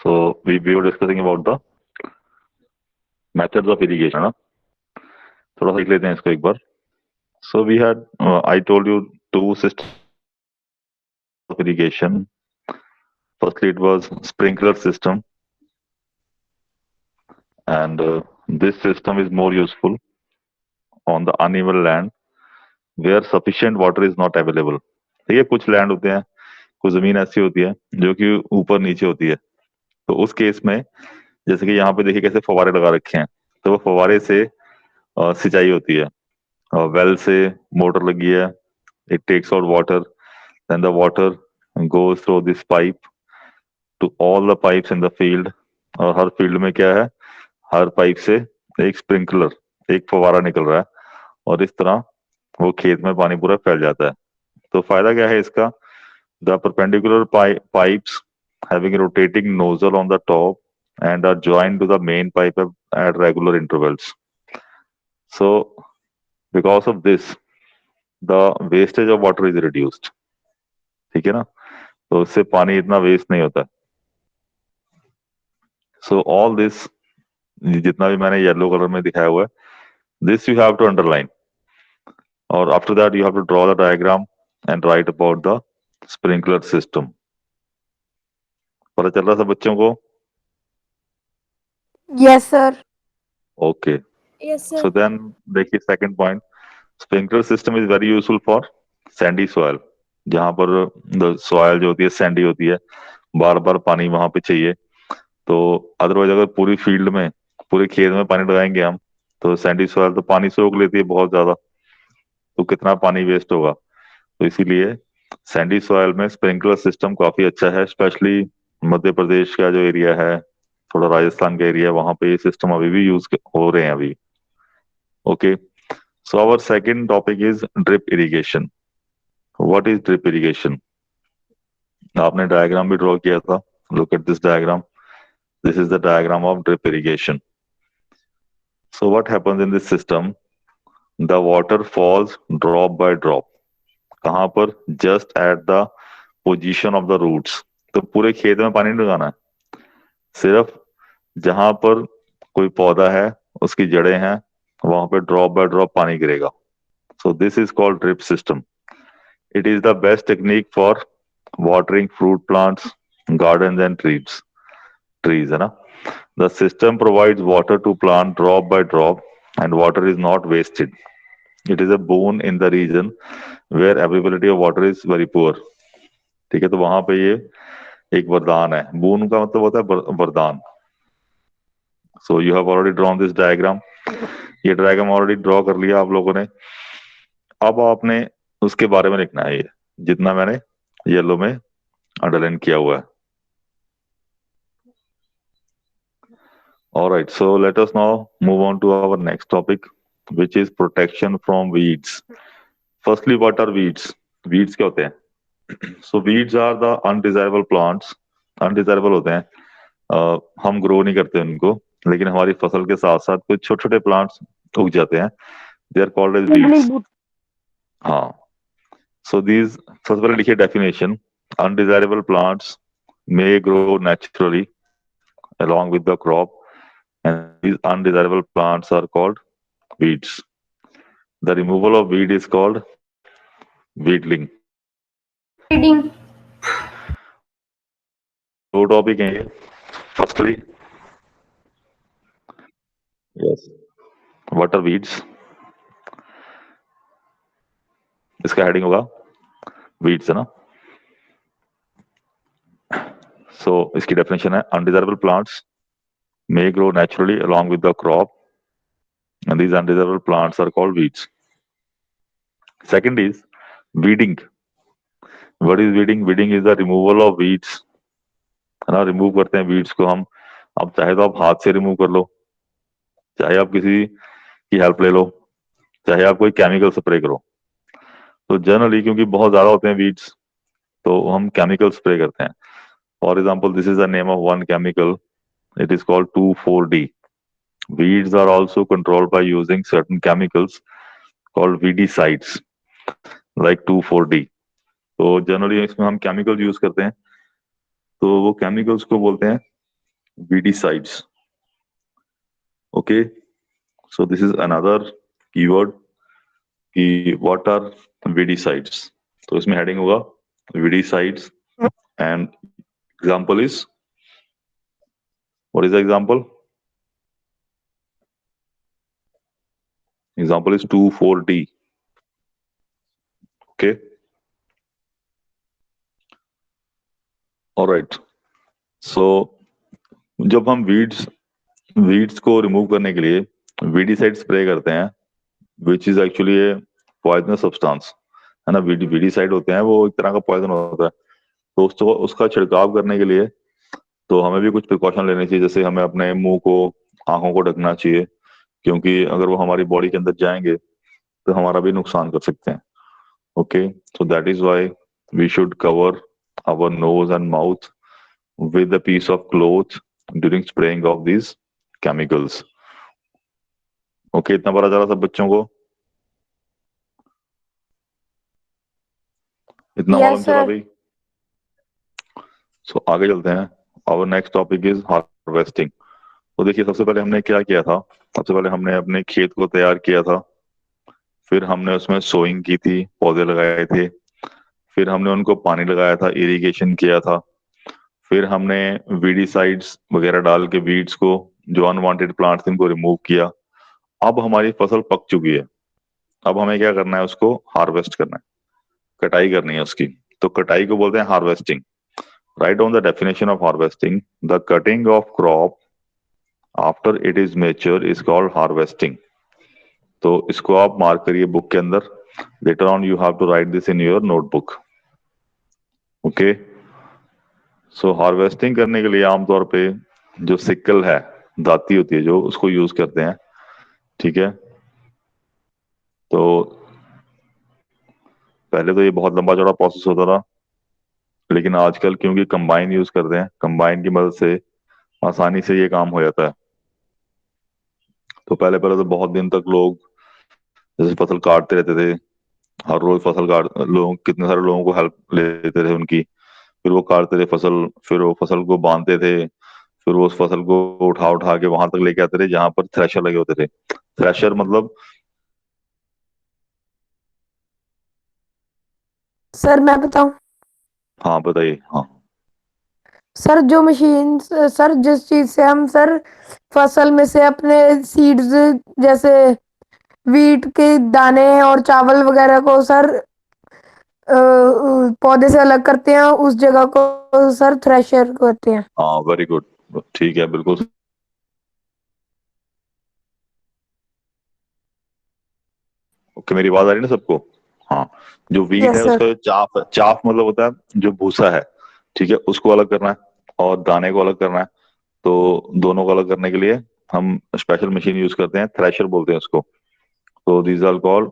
So we were discussing about the methods of irrigation, है ना? थोड़ा सा देख लेते हैं इसको एक बार. So we had I told you two systems of irrigation. Firstly, it was sprinkler system, and this system is more useful on the uneven land where sufficient water is not available. ठीक है, कुछ land होते हैं, कुछ जमीन ऐसी होती है जो कि ऊपर नीचे होती है. तो उस केस में जैसे कि यहाँ पे देखिए कैसे फव्वारे लगा रखे हैं, तो वो फव्वारे से सिंचाई होती है. वेल से मोटर लगी है, it takes out water, then the water goes through this pipe to all the pipes in the field. और हर फील्ड में क्या है, हर पाइप से एक स्प्रिंकलर, एक फव्वारा निकल रहा है, और इस तरह वो खेत में पानी पूरा फैल जाता है. तो फायदा क्या है इसका? The perpendicular pipes having a rotating nozzle on the top and are joined to the main pipe at regular intervals. So because of this, the wastage of water is reduced. ठीक है ना? तो उससे पानी इतना वेस्ट नहीं होता. So all this, जितना भी मैंने येलो कलर में दिखाया हुआ है, this you have to underline, और after that you have to draw the diagram and write about the sprinkler system. पता चल रहा था बच्चों को? Yes, sir. Okay. Yes, sir. So then देखिए second point, sprinkler system is very useful for sandy soil, जहां पर soil जो होती है सैंडी होती है, बार बार पानी वहां पे चाहिए. तो अदरवाइज अगर पूरी फील्ड में, पूरे खेत में पानी लगाएंगे हम, तो सैंडी सॉइल तो पानी सोख लेती है बहुत ज्यादा, तो कितना पानी वेस्ट होगा. तो इसीलिए सैंडी सॉइल में स्प्रिंकलर सिस्टम काफी अच्छा है. स्पेशली मध्य प्रदेश का जो एरिया है, थोड़ा राजस्थान का एरिया है, वहां पे ये सिस्टम अभी भी यूज हो रहे हैं अभी. Okay. So our second topic is drip irrigation. What is drip irrigation? आपने डायग्राम भी ड्रॉ किया था. Look at this diagram. This is the diagram of drip irrigation. So what happens in this system? The water falls drop by drop. कहाँ पर? Just at the position of the roots. तो पूरे खेत में पानी नहीं लगाना है, सिर्फ जहां पर कोई पौधा है, उसकी जड़ें हैं, वहां पे ड्रॉप बाय ड्रॉप पानी गिरेगा. So this is called drip system. It is the best technique for watering fruit plants, gardens and trees. है ना? The system provides water to plant drop by drop, and water is not wasted. It is a boon in the region where availability of water is very poor. ठीक है, तो वहां पे ये एक वरदान है. बून का मतलब होता है वरदान. So you have already drawn this diagram. ये डायग्राम ऑलरेडी ड्रॉ कर लिया आप लोगों ने. अब आपने उसके बारे में लिखना है, ये जितना मैंने येलो में अंडरलाइन किया हुआ है. All right, so let us now move on to our next topic, which is protection from weeds. Firstly, what are weeds? Weeds क्या होते हैं? So weeds are the undesirable plants. Undesirable होते हैं, हम ग्रो नहीं करते उनको, लेकिन हमारी फसल के साथ साथ कुछ छोटे छोटे प्लांट्स उग जाते हैं. They are called as weeds. हाँ. So these, सबसे पहले लिखिए definition. Undesirable plants may grow naturally along with the crop, and these undesirable plants are called weeds. The removal of weed is called weedling. Reading. दो topic हैं ये. Firstly, yes, what are weeds? इसका heading होगा weeds, है ना? So इसकी definition है, undesirable plants may grow naturally along with the crop, and these undesirable plants are called weeds. Second is weeding. What is weeding? Weeding is the removal of weeds. है ना? Remove करते हैं weeds को हम. अब चाहे तो आप हाथ से रिमूव कर लो, चाहे आप किसी की हेल्प ले लो, चाहे आप कोई केमिकल स्प्रे करो. तो जनरली क्योंकि बहुत ज्यादा होते हैं वीड्स, तो हम केमिकल स्प्रे करते हैं. For example, this is the name of one chemical. It is called 2,4-D. Weeds are also controlled by using certain chemicals called weedicides, like 2,4-D. तो जनरली इसमें हम केमिकल यूज करते हैं. तो वो केमिकल्स को बोलते हैं weedicides. Okay, so this is another keyword कि what are weedicides. तो इसमें हेडिंग होगा weedicides and example is, what is the example? Example is 2,4-D. Okay, all right. So जब हम वीड्स को रिमूव करने के लिए वीडीसाइड स्प्रे करते हैं, which is actually A poisonous substance, है ना। वीडीसाइड होते हैं, वो एक तरह का पॉइजन होता है। तो उसका छिड़काव करने के लिए तो हमें भी कुछ प्रिकॉशन लेने चाहिए, जैसे हमें अपने मुंह को, आंखों को ढकना चाहिए, क्योंकि अगर वो हमारी बॉडी के अंदर जाएंगे तो हमारा भी नुकसान कर सकते हैं। Okay, so that is why we should cover our nose and mouth with a piece of cloth during spraying of these chemicals. Okay, इतना पता चला सब बच्चों को? इतना Yes, मालूम चला sir. भाई? सो आगे चलते हैं। Our next topic is harvesting. तो देखिए, सबसे पहले हमने क्या किया था। सबसे पहले हमने अपने खेत को तैयार किया था, फिर हमने उसमें सोइंग की थी, पौधे लगाए थे, फिर हमने उनको पानी लगाया था, इरिगेशन किया था, फिर हमने वीडीसाइड्स वगैरह डाल के वीड्स को, जो अनवांटेड प्लांट्स इनको रिमूव किया। अब हमारी फसल पक चुकी है। अब हमें क्या करना है, उसको हार्वेस्ट करना है, कटाई करनी है उसकी। तो कटाई को बोलते हैं harvesting. Write down the definition of harvesting. The cutting of crop after it is mature is called harvesting. तो इसको आप मार्क करिए बुक के अंदर। Later on you have to write this in your notebook. Okay, so harvesting करने के लिए आमतौर पे जो सिकल है, दाती होती है जो, उसको यूज करते हैं। ठीक है, तो पहले तो ये बहुत लंबा चौड़ा प्रोसेस होता था, लेकिन आजकल क्योंकि कंबाइन यूज करते हैं, कंबाइन की मदद से आसानी से ये काम हो जाता है। तो पहले पहले तो बहुत दिन तक लोग जैसे फसल काटते रहते थे, हर रोज फसल काट, लोग कितने सारे लोगों को हेल्प लेते थे उनकी, फिर वो काटते थे फसल, फिर वो फसल को बांधते थे, फिर वो उस फसल को उठा उठा के वहां तक लेके आते थे जहां पर थ्रेशर लगे होते थे। थ्रेशर मतलब, सर मैं बताऊं? हाँ बताइए। हाँ, सर जो मशीन, सर जिस चीज से हम सर फसल में से अपने सीड्स, जैसे वीट के दाने और चावल वगैरह को सर पौधे से अलग करते हैं, उस जगह को सर थ्रेशर कहते हैं। हाँ, वेरी गुड, ठीक है, बिल्कुल। ओके, मेरी आवाज आ रही है ना सबको? हाँ, जो वीट यस है सर। उसका जो चाफ, चाफ मतलब होता है जो भूसा है, ठीक है, उसको अलग करना है और दाने को अलग करना है। तो दोनों को अलग करने के लिए हम स्पेशल मशीन यूज करते हैं, थ्रेशर बोलते हैं उसको। तो these are called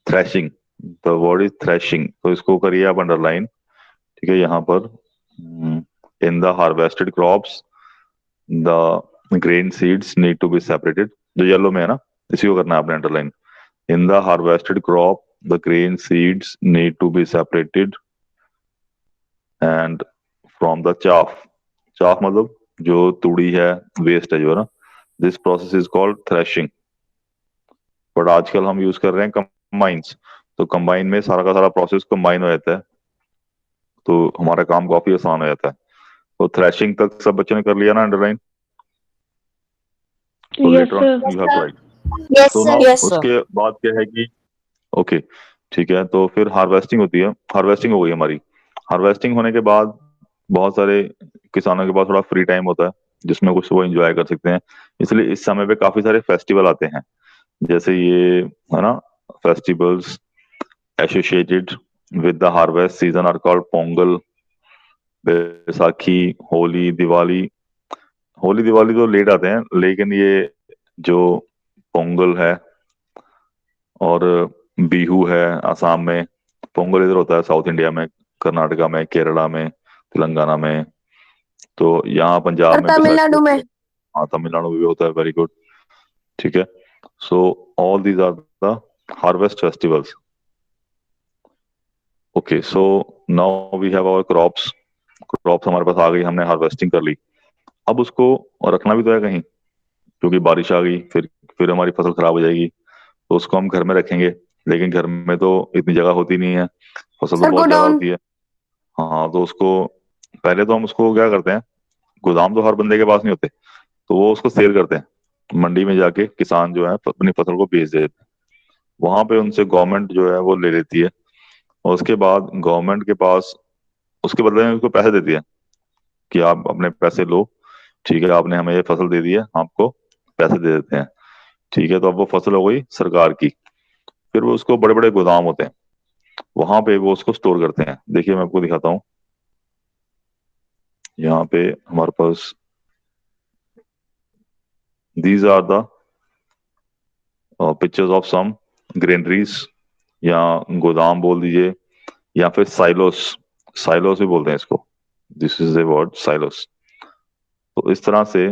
threshing. The word is threshing. तो इसको करिए आप अंडरलाइन। ठीक है, यहाँ पर in the harvested crops the grain seeds need to be separated. जो येलो में है ना, इसी को करना है आपने underline. In the harvested crop the grain seeds need to be separated and from the chaff. Chaff मतलब जो तूड़ी है, वेस्ट है जो, है ना। This process is called threshing. But आजकल हम यूज कर रहे हैं कंबाइंस। तो कंबाइन में सारा का सारा प्रोसेस कंबाइन हो जाता है, तो हमारा काम काफी आसान हो जाता है। तो थ्रेशिंग तक सब बच्चों ने कर लिया ना अंडरलाइन? तो yes later on sir. You have to write. Yes तो सर। Now yes sir. उसके बाद क्या है कि, ओके, ठीक है, तो फिर हार्वेस्टिंग होती है। हार्वेस्टिंग हो गई हमारी। हार्वेस्टिंग होने के बाद बहुत सारे किसानों के पास थोड़ा फ्री टाइम होता है, जिसमें कुछ वो एंजॉय कर सकते हैं। इसलिए इस समय पे काफी सारे फेस्टिवल आते हैं, जैसे ये, है ना, festivals associated with the harvest season are called Pongal, Baisakhi, Holi, Diwali. Holi Diwali तो लेट आते हैं, लेकिन ये जो पोंगल है और बिहू है आसाम में, पोंगल इधर होता है साउथ इंडिया में, कर्नाटका में, केरला में, तेलंगाना में। तो यहाँ पंजाब सर में बैसाखी तमिलनाडु होती में। है। हाँ, तमिलनाडु में भी होता है, वेरी गुड। ठीक है, so all these are the harvest festivals. Okay, so now we have our crops. Crops हमारे पास आ गई, हमने हार्वेस्टिंग कर ली। अब उसको रखना भी तो है कहीं, क्योंकि बारिश आ गई फिर हमारी फसल खराब हो जाएगी, तो उसको हम घर में रखेंगे। लेकिन घर में तो इतनी जगह होती नहीं है, फसल तो सर बहुत ज्यादा गोडाउन। होती है। हाँ, तो उसको पहले तो हम उसको क्या करते हैं, गोदाम तो हर बंदे के पास नहीं होते, तो वो उसको सेल करते हैं मंडी में जाके, किसान जो है अपनी फसल को बेच देते हैं। वहां पे उनसे गवर्नमेंट जो है वो ले लेती है, और उसके बाद गवर्नमेंट के पास उसके बदले में उसको पैसे देती है कि आप अपने पैसे लो, ठीक है, आपने हमें ये फसल दे दी है, आपको पैसे दे देते हैं। ठीक है, तो अब वो फसल हो गई सरकार की। फिर वो उसको बड़े बड़े गोदाम होते हैं, वहां पे वो उसको स्टोर करते हैं। देखिए मैं आपको दिखाता हूँ, यहाँ पे हमारे पास these are the pictures of some granaries, या गोदाम बोल दीजिए, या फिर साइलोस, साइलोस भी बोलते हैं इसको। This is the word silos. तो इस तरह से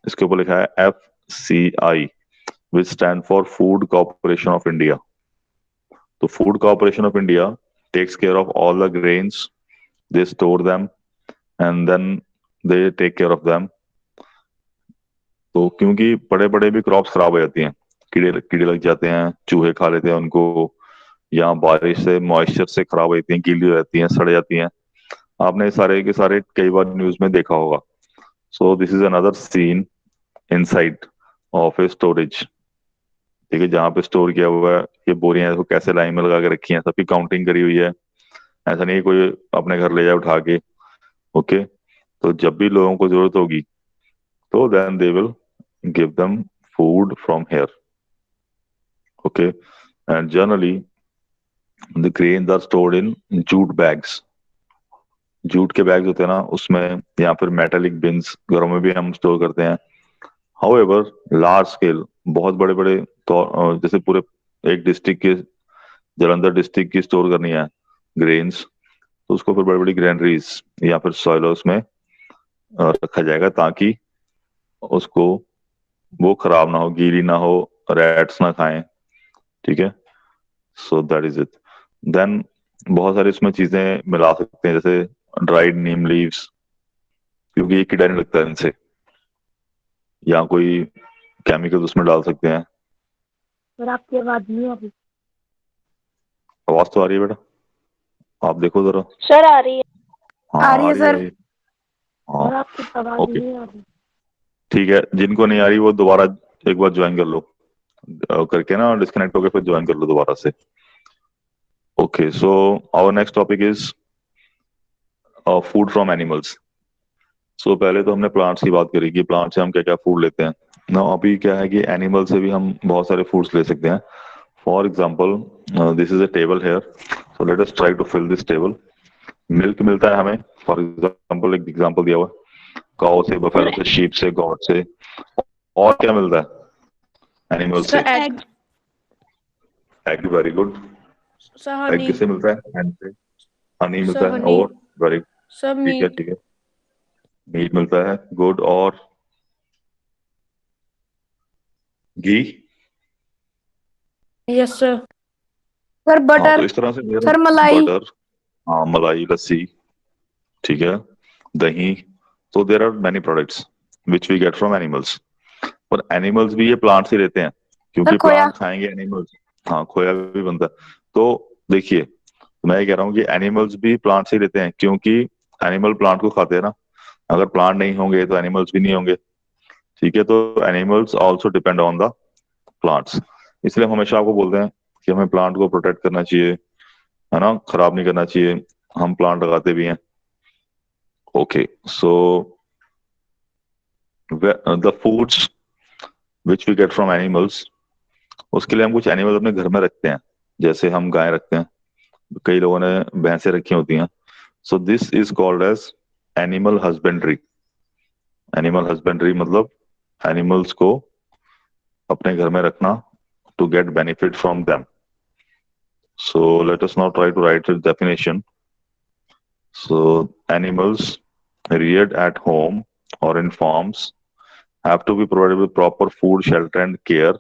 इसके ऊपर लिखा है FCI, which stand for food corporation of India. तो food corporation of India takes care of all the grains, they store them and then they take care of them. तो क्योंकि बड़े बड़े भी क्रॉप्स खराब हो जाती हैं, कीड़े कीड़े लग जाते हैं, चूहे खा लेते हैं उनको, या बारिश से मॉइस्चर से खराब हो जाती हैं, गीली हो जाती हैं, सड़ जाती हैं। आपने सारे के सारे कई बार न्यूज में देखा होगा। So this is another scene inside of a storage. ठीक है, जहाँ पे स्टोर किया हुआ है ये बोरियां, इसको कैसे लाइन में लगा के रखी हैं, सबकी काउंटिंग करी हुई है। ऐसा नहीं है कोई अपने घर ले जाए उठा के। ओके, तो जब भी लोगों को जरूरत होगी, तो then they will give them food from here. Okay, and generally the grains are stored in jute bags. Jute के बैग्स होते हैं ना उसमें, या फिर मेटेलिक बिन्स घरों में भी हम स्टोर करते हैं। हाउएवर लार्ज स्केल, बहुत बड़े बड़े, तो जैसे पूरे एक डिस्ट्रिक्ट के, जलंधर डिस्ट्रिक्ट की स्टोर करनी है ग्रेन्स, तो उसको फिर बड़ी बड़ी ग्रैंडरीज या फिर सॉइलोस में रखा जाएगा, ताकि उसको वो खराब ना हो, गीली ना हो, रैट्स ना खाएं। ठीक है, so that is it. Then बहुत सारी इसमें चीजें मिला सकते हैं, जैसे ड्राइड नीम लीव्स, क्योंकि ये कीड़ा नहीं लगता है इनसे, या कोई केमिकल उसमें डाल सकते हैं। सर आपकी आवाज नहीं आ रही। आवाज तो आ रही है बेटा, आप देखो जरा। सर आ रही है। हाँ आ रही आ है रही है, आ सर। रही है। हाँ, सर आपकी आवाज ओके, नहीं आ रही। ठीक है, जिनको नहीं आ रही वो दोबारा एक बार ज्वाइन कर लो, करके ना डिस्कनेक्ट होकर फिर ज्वाइन कर लो दोबारा से। Okay, so our next topic is food from animals. So पहले तो हमने प्लांट्स की बात करी कि प्लांट से हम क्या क्या फूड लेते हैं ना। अभी क्या है कि एनिमल से भी हम बहुत सारे फूड्स ले सकते हैं। For example, this is a table here, so let us try to fill this table. Milk मिलता है हमें, फॉर एग्जाम्पल एक एग्जाम्पल दिया हुआ है, काऊ से, सर बफेलो से, शीप से, गॉट से। और क्या मिलता है एनिमल से? Sir egg. Egg, very good. Sir egg Honey. किससे मिलता है? हैंड से। हनी सर मिलता है, हनी। और वेरी, सर ठीक है मीट। ठीक है। मीट मिलता है, गुड। और घी। Yes sir. सर हाँ, तो बटर। इस तरह से मेरा सर मलाई। बटर, हाँ मलाई, लस्सी, ठीक है, दही। तो there are many products which we get from animals. पर एनिमल्स भी ये प्लांट से लेते हैं, सर क्योंकि खोया। प्लांट खाएंगे एनिमल्स। हाँ, खोया भी बनता है। तो देखिए, मैं ये कह रहा हूँ कि एनिमल्स भी प्लांट से लेते हैं, क्योंकि एनिमल प्लांट को खाते हैं ना। अगर प्लांट नहीं होंगे तो एनिमल्स भी नहीं होंगे। ठीक है, तो animals also depend on the plants. इसलिए हम हमेशा आपको बोलते हैं कि हमें प्लांट को प्रोटेक्ट करना चाहिए, है ना, खराब नहीं करना चाहिए। हम प्लांट लगाते भी हैं। Okay, so the foods which we get from animals, उसके लिए हम कुछ एनिमल अपने घर में रखते हैं। जैसे हम गाय रखते हैं, कई लोगों ने भैंसें रखी होती हैं। So this is called as animal husbandry. Animal husbandry मतलब एनिमल्स को अपने घर में रखना, to get benefit from them. So let us now try to write the definition. So animals reared at home or in farms have to be provided with proper food, shelter, and care.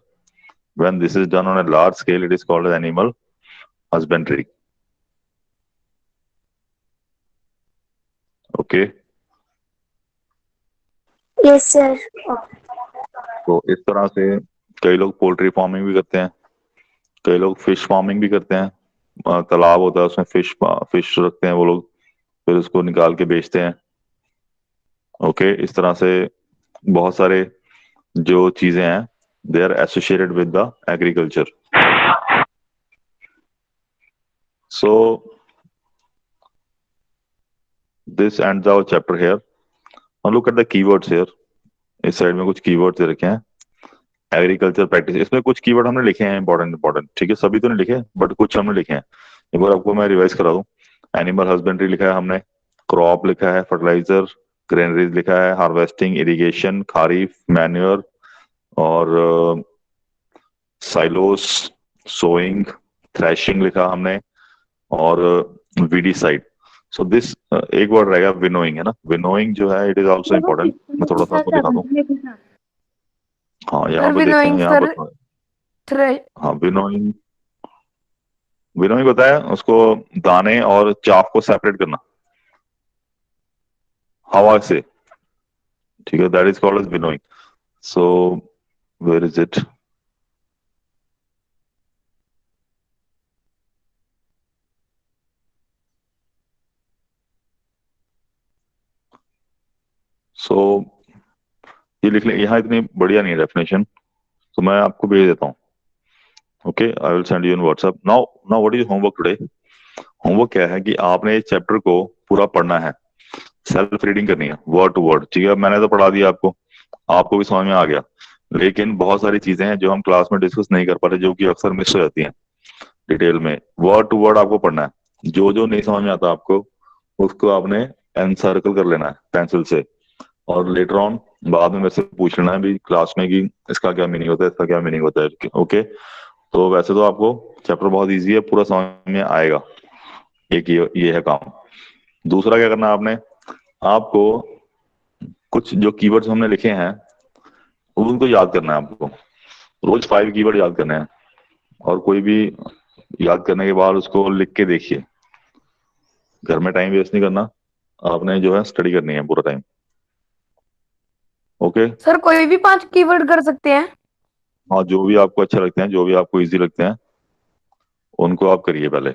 When this is done on a large scale, it is called as animal husbandry. Okay. Yes sir. तो इस तरह से कई लोग poultry farming भी करते हैं, कई लोग फिश फार्मिंग भी करते हैं। तालाब होता है उसमें फिश फिश रखते हैं वो लोग, फिर उसको निकाल के बेचते हैं। ओके, इस तरह से बहुत सारे जो चीजें हैं they are associated with the agriculture. So this end our chapter here. Now look at the keywords here. इस साइड में कुछ कीवर्ड्स दे रखे हैं। एग्रीकल्चर प्रैक्टिस, इसमें कुछ कीवर्ड हमने लिखे हैं इंपॉर्टेंट इंपॉर्टेंट, ठीक है, सभी तो नहीं लिखे बट कुछ हमने लिखे हैं। एक बार आपको मैं रिवाइज करा दूं। एनिमल हस्बेंड्री लिखा है हमने, क्रॉप लिखा है, फर्टिलाइजर, ग्रेनरीज लिखा है, हार्वेस्टिंग, इरिगेशन, खारीफ, मैन्योर, और साइलोस, सोइंग, थ्रेशिंग लिखा हमने, और वीडीसाइड। सो दिस एक वर्ड रहेगा विनोइंग, है ना। विनोइंग जो है इट इज आल्सो इम्पोर्टेंट। मैं थोड़ा सा आपको दिखा दूं। हाँ, यहाँ सर पे देखें, विनोइंग यहाँ सर पर। थ्रे हाँ, विनोइंग। विनोइंग बताया उसको, दाने और चाफ को सेपरेट करना हवा से, ठीक है, that is called as winnowing. So where is it. So ये लिख लें, यहाँ इतनी बढ़िया नहीं है डेफिनेशन, तो मैं आपको भेज देता हूँ। Okay, I will send you in WhatsApp. Now now what is homework today. Homework क्या है कि आपने इस चैप्टर को पूरा पढ़ना है, सेल्फ रीडिंग करनी है, वर्ड टू वर्ड, ठीक है। मैंने तो पढ़ा दिया आपको, आपको भी समझ में आ गया, लेकिन बहुत सारी चीजें हैं जो हम क्लास में डिस्कस नहीं कर पाते, जो कि अक्सर मिस हो जाती हैं डिटेल में। वर्ड टू वर्ड आपको पढ़ना है, जो जो नहीं समझ में आता आपको उसको आपने एनसर्कल कर लेना है पेंसिल से, और लेटर ऑन बाद में मेरे से पूछ लेना है भी क्लास में कि इसका क्या मीनिंग होता है, इसका क्या मीनिंग होता है। ओके, तो वैसे तो आपको चैप्टर बहुत इजी है, पूरा समझ में आएगा। एक ये है काम। दूसरा क्या करना है आपने, आपको कुछ जो कीवर्ड्स हमने लिखे हैं उनको याद करना है आपको। रोज 5 कीवर्ड याद करने हैं, और कोई भी याद करने के बाद उसको लिख के देखिए। घर में टाइम वेस्ट नहीं करना, आपने जो है स्टडी करनी है पूरा टाइम। ओके। सर कोई भी 5 कीवर्ड कर सकते हैं? हाँ, जो भी आपको अच्छा लगते हैं, जो भी आपको इजी लगते हैं उनको आप करिए पहले।